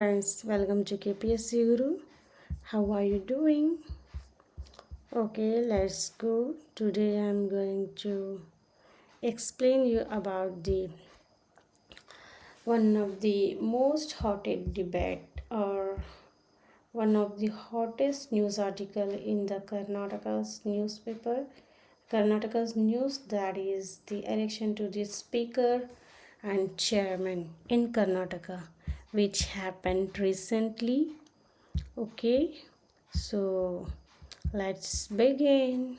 Friends, welcome to KPSC Guru. How are you doing? Okay, let's go. Today I'm going to explain you about the one of the most hottest debate or one of the hottest news article in the Karnataka's newspaper, Karnataka's news, that is the election to the speaker and chairman in Karnataka, which happened recently. Okay, so let's begin.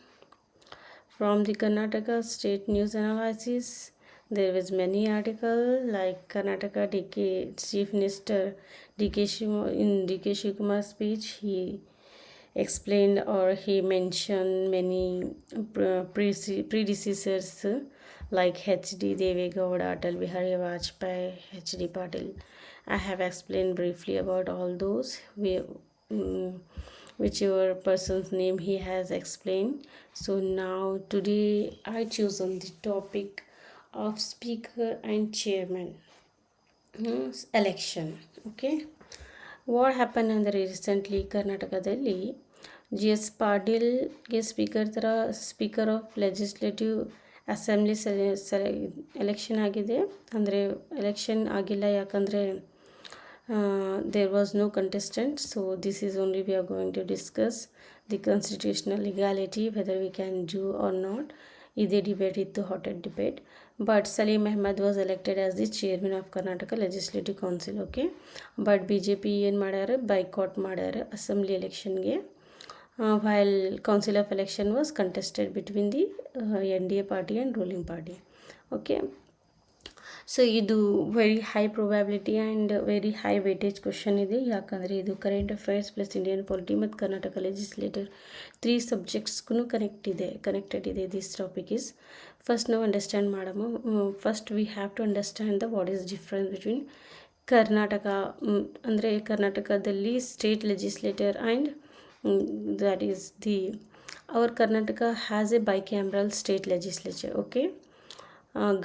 From the Karnataka State News Analysis, there was many article like Karnataka DK Chief Minister DK Shivkumar's speech. He explained or he mentioned many predecessors like H.D. Devegowda, Atal Bihari Vajpayee, H.D. Patil. I have explained briefly about all those. Mm, whichever person's name he has explained. So now today I choose on the topic of speaker and chairman election. Okay, what happened ಅಂದರೆ recently ಕರ್ನಾಟಕದಲ್ಲಿ G S ಪಾಟೀಲ್ಗೆ speaker of legislative assembly election ಆಗಿದೆ. ಅಂದರೆ election ಆಗಿಲ್ಲ, ಯಾಕಂದರೆ there was no contestant. So this is only we are going to discuss the constitutional legality, whether we can do or not. Iದೇ debate ಇತ್ತು, heated debate. But Salim Ahmed was elected as the chairman of Karnataka legislative council. Okay, but B J P ಏನು ಮಾಡ್ಯಾರ, boycott ಮಾಡ್ಯಾರ assembly ಎಲೆಕ್ಷನ್ಗೆ. while council of election was contested between the NDA party and ruling party. Okay, so ಇದು very high probability and very high weightage question ಇದೆ, ಯಾಕಂದರೆ ಇದು current affairs plus Indian polity ಮತ್ತು Karnataka legislator 3 ಸಬ್ಜೆಕ್ಟ್ಸ್ಗೂ connected ಇದೆ. This topic is first ನಾವು understand ಮಾಡಮ್ಮ. First we have to understand the what is difference between Karnataka, ಅಂದರೆ ಕರ್ನಾಟಕದಲ್ಲಿ state legislator and that is the our Karnataka has a bicameral state legislature. Okay,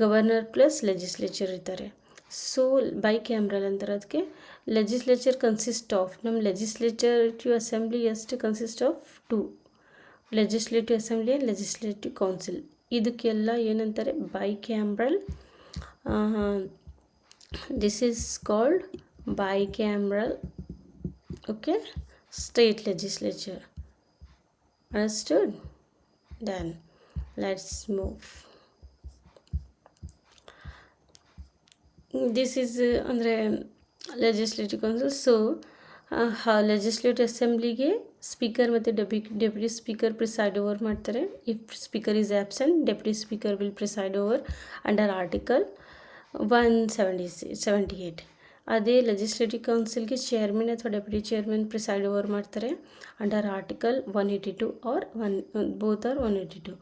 governor plus legislature ಇರ್ತಾರೆ. So bicameral ಅಂತಾರೆ. ಅದಕ್ಕೆ legislature consist of, ನಮ್ಮ legislative assembly ಎಷ್ಟು consist of 2, legislative assembly and legislative council. ಇದಕ್ಕೆಲ್ಲ ಏನಂತಾರೆ, bicameral. This is called bicameral. Okay, state legislature. Understood? Then let's move. This is ಅಂದರೆ legislative council. So legislative ಅಸೆಂಬ್ಲಿಗೆ speaker ಮತ್ತು deputy speaker preside over ಮಾಡ್ತಾರೆ. If speaker is absent, deputy speaker will preside over under article 178. ಅದೇ legislative ಕೌನ್ಸಿಲ್ಗೆ chairman ಅಥವಾ deputy chairman preside over ಮಾಡ್ತಾರೆ under article 182 are both are 182.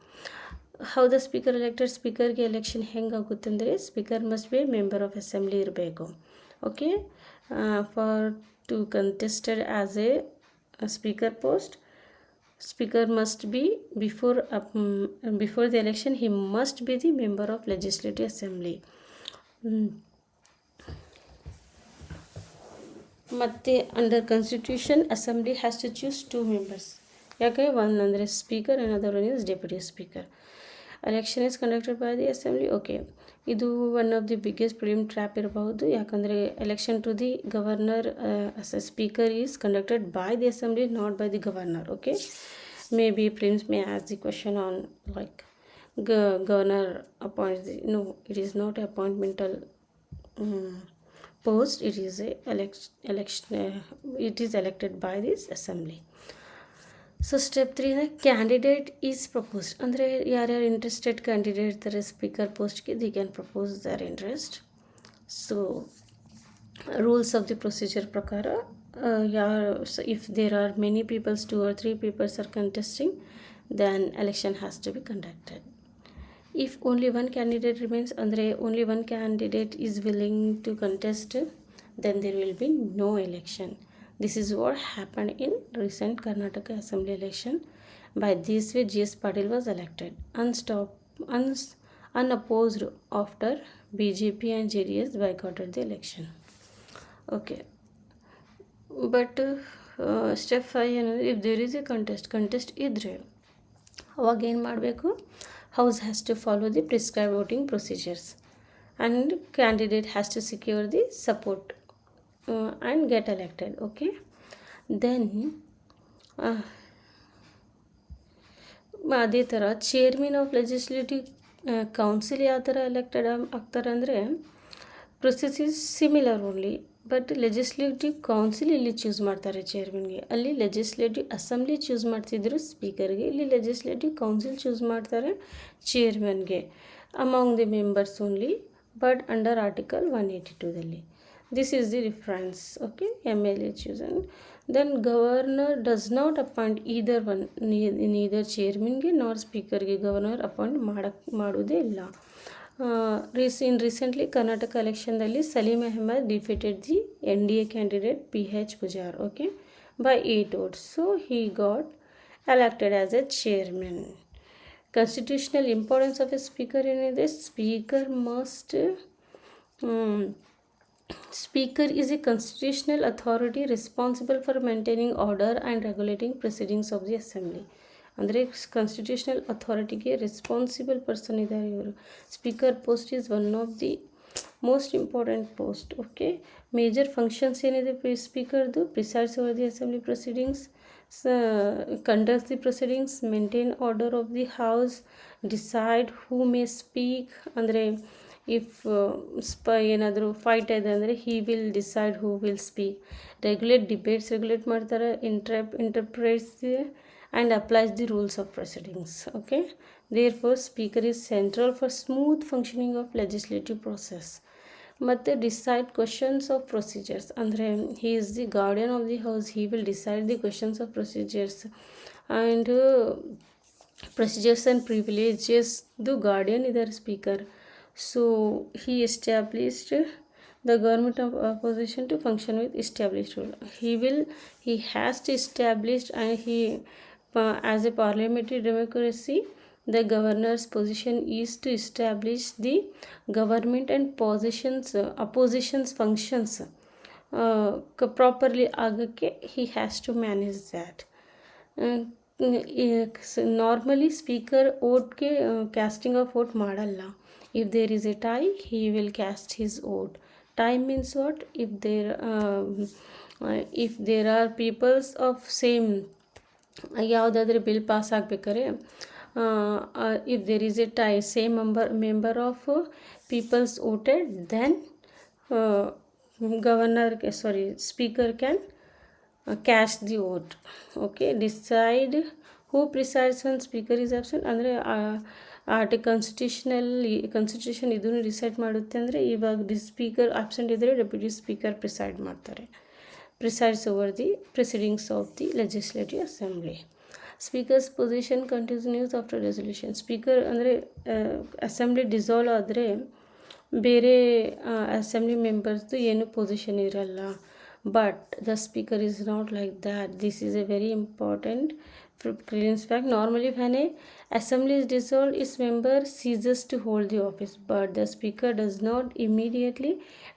How the speaker elected, ಸ್ಪೀಕರ್ಗೆ election ಹೆಂಗೆ ಆಗುತ್ತೆ ಅಂದರೆ, speaker must be member of assembly ಇರಬೇಕು. Okay, for to contested as a speaker post, speaker must be before the election he must be the member of legislative assembly. ಮತ್ತು under constitution assembly has to choose 2 members. ಯಾಕೆ, one ಅಂದರೆ speaker, another one is deputy speaker. Election is conducted by the assembly. Okay, ಇದು one of the biggest prelim trap ಇರಬಹುದು, ಯಾಕಂದರೆ election to the governor speaker is conducted by the assembly, not by the governor. Okay, may be prelims may as the question on like governor appoints the, no, it is not appointmental post. It is a election it is elected by this assembly. So step 3 is candidate is proposed. ಅಂದರೆ ಯಾರ್ಯಾರು interested candidate ಇರ್ತಾರೆ speaker ಪೋಸ್ಟ್ಗೆ, they can propose their interest. So rules of the procedure ಪ್ರಕಾರ if there are many people, 2 or 3 people are contesting, then election has to be conducted. If only one candidate remains, ಅಂದರೆ only one candidate is willing to contest, then there will be no election. This is what happened in recent Karnataka Assembly election. By this way, G.S. Patil was elected unopposed after BJP and JDS boycotted the election. Okay, but step 5 ಏನಂದರೆ if there is a contest ಇದ್ದರೆ ಅವಾಗ ಏನು ಮಾಡಬೇಕು, house has to follow the prescribe voting procedures and candidate has to secure the support and get elected. Okay, then ಅದೇ ಥರ chairman of legislative council ಯಾವ ಥರ elected ಆಗ್ತಾರೆ ಅಂದರೆ process is similar only, but legislative council ಇಲ್ಲಿ choose ಮಾಡ್ತಾರೆ ಚೇರ್ಮನ್ಗೆ. ಅಲ್ಲಿ ಲೆಜಿಸ್ಲೇಟಿವ್ ಅಸೆಂಬ್ಲಿ ಚೂಸ್ ಮಾಡ್ತಿದ್ರು ಸ್ಪೀಕರ್ಗೆ, ಇಲ್ಲಿ ಲೆಜಿಸ್ಲೇಟಿವ್ ಕೌನ್ಸಿಲ್ ಚೂಸ್ ಮಾಡ್ತಾರೆ ಚೇರ್ಮನ್ಗೆ among the members only, but under article 182ದಲ್ಲಿ. This is the difference. Okay, MLA chosen. Then governor does not appoint either one, neither chairmanಗೆ ನಾರ್ ಸ್ಪೀಕರ್ಗೆ ಗವರ್ನರ್ ಅಪಾಯಿಂಟ್ ಮಾಡೋದೇ ಇಲ್ಲ. Recently Karnataka ಎಲೆಕ್ಷನ್ದಲ್ಲಿ Salim Ahmed defeated the NDA candidate PH Pujar, okay, by 8 votes. So he got elected as a chairman. Constitutional importance of a speaker ಏನಿದೆ, Speaker is a constitutional authority responsible for maintaining order and regulating proceedings of the assembly. ಅಂದರೆ constitutional ಅಥಾರಿಟಿಗೆ responsible person ಇದ್ದಾರೆ ಇವರು. Speaker post is one of the most important post. Okay, major functions ಏನಿದೆ ಸ್ಪೀಕರ್ದು, presides over the assembly proceedings, conduct the proceedings, maintain order of the house, decide who may speak, ಅಂದರೆ if ಏನಾದರೂ fight ಇದೆ ಅಂದರೆ he will decide who will speak, regulate debates regulate ಮಾಡ್ತಾರೆ, interprets and applies the rules of proceedings. Okay, therefore speaker is central for smooth functioning of legislative process. ಮತ್ತೆ decide questions of procedures, ಅಂದರೆ he is the guardian of the house, he will decide the questions of procedures and procedures and privileges. the guardian ಇದ್ದಾರೆ speaker. So he established the government of opposition to function with established rule. He has to establish, and he as a parliamentary democracy, the governor's position is to establish the government and opposition's functions properly ಆಗಕ್ಕೆ he has to manage that. Normally speaker ಓಟ್ಗೆ casting of vote ಮಾಡಲ್ಲ. if there is a tie, he will cast his vote. tie means what? if there are peoples of same, ಯಾವುದಾದ್ರೂ bill pass ಆಗಬೇಕಾದ್ರೆ if there is a tie, same member of peoples voted, then speaker can cast the vote. Okay, decide who presides one speaker is absent, ಅಂದರೆ constitution ಇದನ್ನು decide ಮಾಡುತ್ತೆ. ಅಂದರೆ ಇವಾಗ speaker absent ಇದ್ದರೆ deputy speaker preside ಮಾಡ್ತಾರೆ, presides over the proceedings of the legislative assembly. Speaker's position continues after resolution. Speaker ಅಂದರೆ assembly dissolve ಆದರೆ ಬೇರೆ ಅಸೆಂಬ್ಲಿ ಮೆಂಬರ್ಸ್ದು ಏನು ಪೊಸಿಷನ್ ಇರಲ್ಲ. But the speaker is not like that. This is A very important clearance fact. Normally when a assembly is dissolved, its member ceases to hold the office, but the speaker does not immediately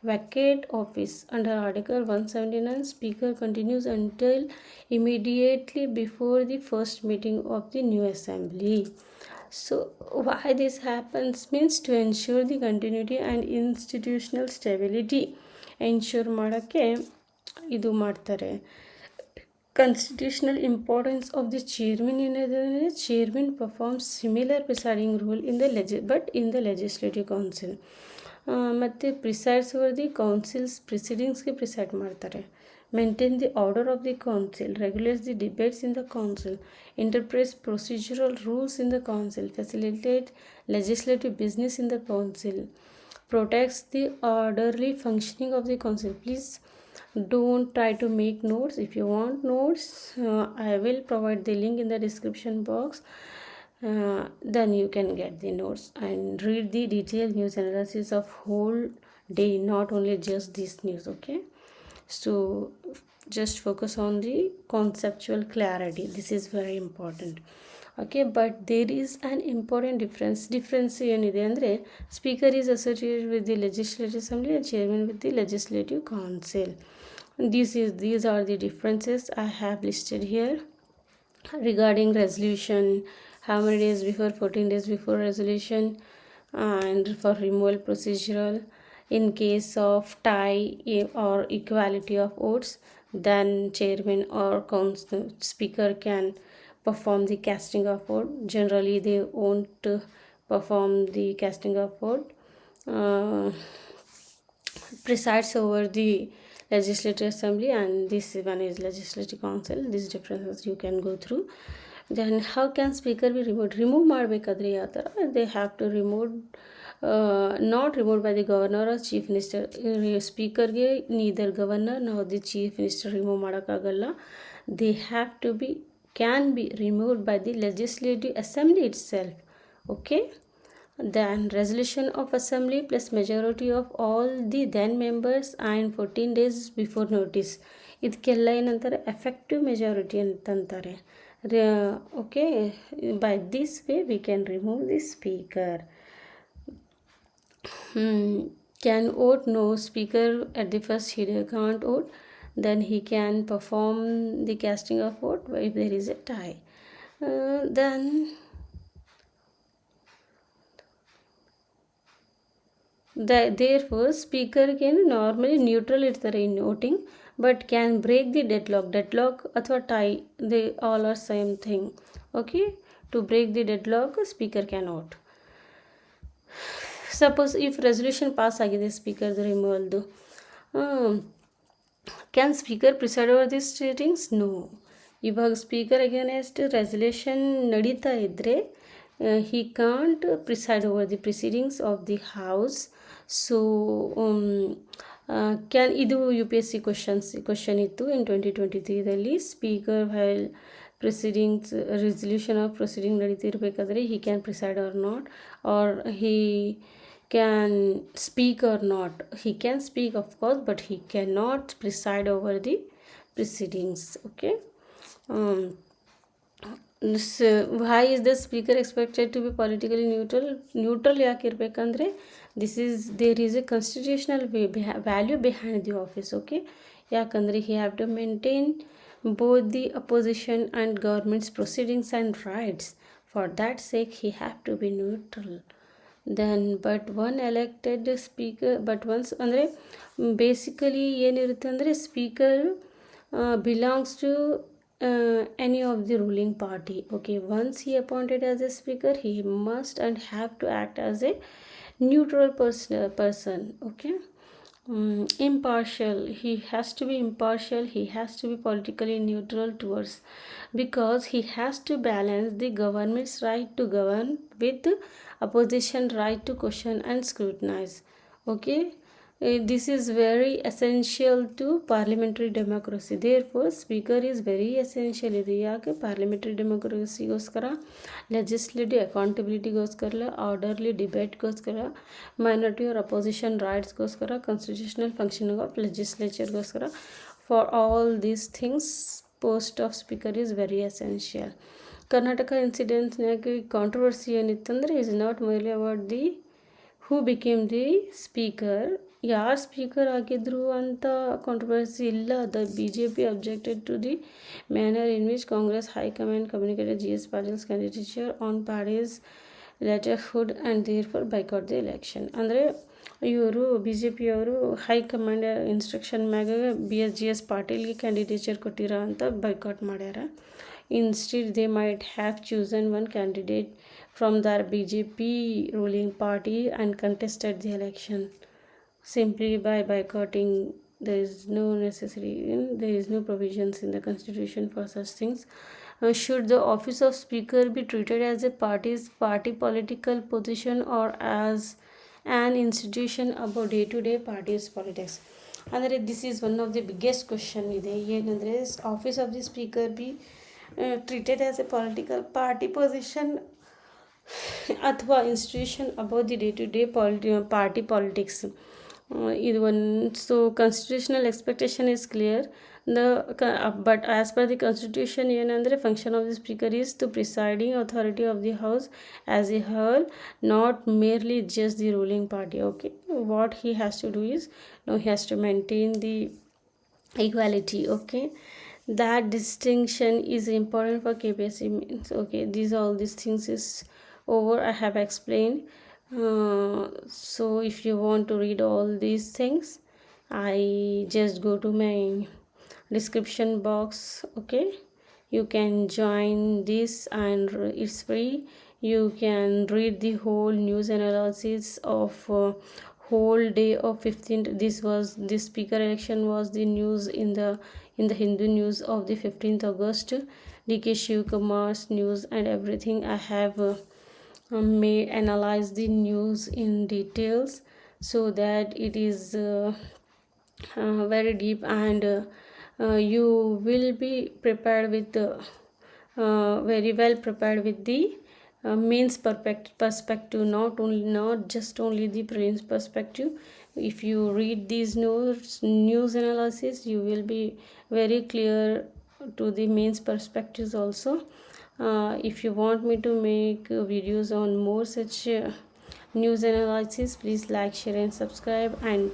vacate office. Under article 179, speaker continues until immediately before the first meeting of the new assembly. So why this happens means to ensure the continuity and institutional stability ensure ಮಾಡೋಕ್ಕೆ ಇದು ಮಾಡ್ತಾರೆ. Constitutional importance of the chairman ಏನಿದೆ, chairman performs similar presiding role in the legislative council. ಮತ್ತು presides over the council's proceedingsಗೆ preside ಮಾಡ್ತಾರೆ. maintain the order of the council, regulates the debates in the council, interprets procedural rules in the council, facilitate legislative business in the council, protects the orderly functioning of the council. Please don't try to make notes. If you want notes, I will provide the link in the description box. Then you can get the notes and read the detailed news analysis of whole day, not only just this news. Okay, so just focus on the conceptual clarity. This is very important. Okay, but there is an important difference ಏನಿದೆ ಅಂದರೆ speaker is associated with the legislative assembly and chairman with the legislative council. These are the differences I have listed here. Regarding resolution, how many days before? 14 days before resolution. And for removal procedural, in case of tie or equality of votes, then chairman or council speaker can perform the casting of vote. Generally they won't perform the casting of vote. Presides over the legislative assembly, and this one is legislative council. These differences you can go through. Then how can speaker be removed? Remove ಮಾಡಬೇಕಾದ್ರೆ ಯಾವ ಥರ, they have to remove, not removed by the governor or chief minister. ಸ್ಪೀಕರ್ಗೆ neither governor nor the chief minister remove ಮಾಡೋಕ್ಕಾಗಲ್ಲ. They have to be, can be removed by the legislative assembly itself. Okay. Then resolution of assembly plus majority of all the then members and 14 days before notice. ಇದಕ್ಕೆಲ್ಲ ಏನಂತಾರೆ, effective majority ಅಂತಂತಾರೆ. Okay, by this way we can remove the speaker. Can vote no, speaker at the first he can't vote, then he can perform the casting of vote if there is a tie. Then therefore speaker can normally neutral ಇರ್ತಾರೆ in voting, but can break the deadlock ಅಥವಾ tie, they all are same thing. Okay, to break the deadlock speaker can vote. Suppose if resolution pass ಆಗಿದೆ ಸ್ಪೀಕರ್ದು ರಿಮೂವಲ್ದು, can speaker preside over this sittings? No. ಇವಾಗ speaker against resolution ನಡೀತಾ ಇದ್ದರೆ he can't preside over the proceedings of the house. So can ಇದು UPSC question ಇತ್ತು in 2023ದಲ್ಲಿ. Speaker while proceedings, resolution of proceeding ನಡೀತಿರ್ಬೇಕಾದ್ರೆ he can preside or not, or he can speak or not. He can speak of course, but he cannot preside over the proceedings. Okay. Why is the speaker expected to be politically neutral ಯಾಕೆ ಇರಬೇಕಂದ್ರೆ there is a constitutional value behind the office. Okay, ಯಾಕಂದರೆ he have to maintain both the opposition and government's proceedings and rights. For that sake he have to be neutral. Then but one elected speaker, but once ಅಂದರೆ basically ಏನಿರುತ್ತೆ ಅಂದರೆ speaker belongs to any of the ruling party. Okay, once he appointed as a speaker, he must and have to act as a neutral person. Okay. Impartial, he has to be impartial, he has to be politically neutral towards, because he has to balance the government's right to govern with opposition right to question and scrutinize. Okay, this is very essential to parliamentary democracy. Therefore speaker is very essential. ಇದು ಯಾಕೆ parliamentary ಡೆಮೋಕ್ರಸಿಗೋಸ್ಕರ, legislative ಅಕೌಂಟಬಿಲಿಟಿಗೋಸ್ಕರ, orderly ಡಿಬೇಟ್ಗೋಸ್ಕರ, minority or opposition ರೈಟ್ಸ್ಗೋಸ್ಕರ, constitutional functioning of ಲೆಜಿಸ್ಲೇಚರ್ಗೋಸ್ಕರ. For all these things post of speaker is very essential. Karnataka ಇನ್ಸಿಡೆಂಟ್ಸ್ನಾಗ controversy ಏನಿತ್ತಂದರೆ is not mainly about the who became the speaker, ಯಾರು ಸ್ಪೀಕರ್ ಆಗಿದ್ರು ಅಂತ ಕಾಂಟ್ರವರ್ಸಿ ಇಲ್ಲ. The BJP objected to the manner in which Congress high command communicated GS Patil's candidature on party's letterhead and therefore boycott the election. ಅಂದರೆ ಇವರು BJP ಅವರು high command instruction ಮ್ಯಾಗ GS ಪಾಟೀಲ್ಗೆ candidature ಕೊಟ್ಟಿರ ಅಂತ boycott ಮಾಡ್ಯಾರ. Instead they might have chosen one candidate from their BJP ruling party and contested the election. Simply by boycotting, there is no provisions in the constitution for such things. Should the office of speaker be treated as a party political position or as an institution about day-to-day party's politics? ಅಂದರೆ this is one of the biggest question ಇದೆ. ಏನಂದರೆ office of the speaker be treated as a political party position ಅಥವಾ institution about the day-to-day party politics. ಇದು ಒಂದು, so constitutional expectation is clear. But as per the constitution ಏನಂದರೆ function of the speaker is to presiding authority of the house as a whole, not merely just the ruling party. Okay, what he has to do is, now he has to maintain the equality. Okay, that distinction is important for KPSC means. Okay, these all these things is over, I have explained. So if you want to read all these things, I just go to my description box. Okay, you can join this and it's free. You can read the whole news analysis of whole day of 15th. This speaker election was the news in the Hindu news of the 15th August. DK Shiv Kumar's news and everything I have may analyze the news in details, so that it is very deep, and you will be prepared with very well prepared with the means perspective, not just only the brains perspective. If you read these news analysis, you will be very clear to the means perspectives also. If you want me to make videos on more such news analysis, please like, share and subscribe, and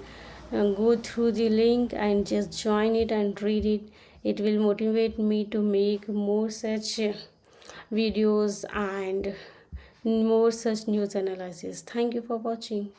go through the link and just join it and read it. It will motivate me to make more such videos and more such news analysis. Thank you for watching.